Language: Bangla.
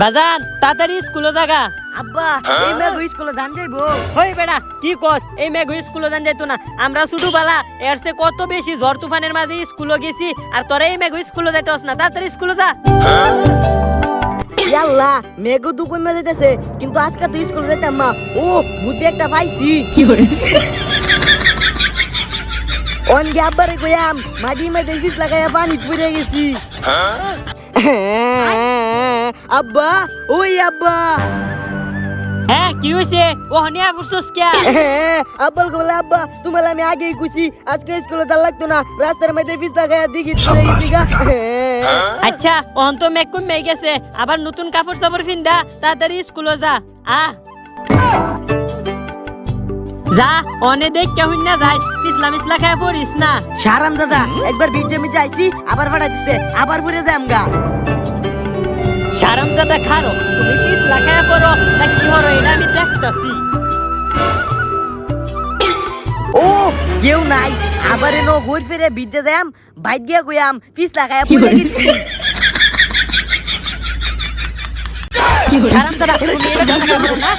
বাজান তাড়াতাড়ি স্কুলে জাগা। আব্বা এই মেঘ স্কুলে জান যাইবো। হই বেড়া কি কস, এই মেঘ স্কুলে জান যাইতো না? আমরা ছোটবেলা এর চেয়ে কত বেশি ঝড় তুফানের মাঝে স্কুলে গেছি, আর তোরা এই মেঘ স্কুলে যাইতেছ না? তাড়াতাড়ি স্কুলে যা। ইয়াল্লা মেঘ দুকুন মে যাইতেছে, কিন্তু আজকে তো স্কুলে যাইতাম না। ও বুদ্ধি একটা পাইছি। অনগে আব্বারে কইয়াম মাটির মধ্যে বিষ লাগাইয়া পানি পুড়ে গেছি। আব্বা ওই আব্বা। হ্যাঁ কি হইছে? ও হনিয়া ফুসছস কে? আব্বাল বলে আব্বা তোমার আমি আগেই কইছি আজকে স্কুলে যাওয়া লাগতো না, রাস্তার মধ্যে বিষ লাগাইয়া দিঘি পুড়ে গেছি গা। আচ্ছা ওহন তো মেঘ কমে গেছে, আবার নতুন কাপড় চাপড় পিন্দা তাড়াতাড়ি স্কুলে যা। যা অনে দেখ কেমন না যাই, পিছলা মিছলা খায় পড়িস না। শারাম দাদা একবার ভিজে মিজে আইছি, আবার ভাড়া দিছে, আবার ঘুরে যাই আমগা। সারাম দাদা খারো, তুমি পিছলা খায় পড়ো না কি হরো এটা আমি দেখতাছি। ও কেউ নাই, আবার এনো ঘুর ফিরে ভিজে যাম, বাইক গিয়া কইয়াম পিছলা খায়া পড়ে গেছি। সারাম দাদা তুমি এটা কথা বলো না।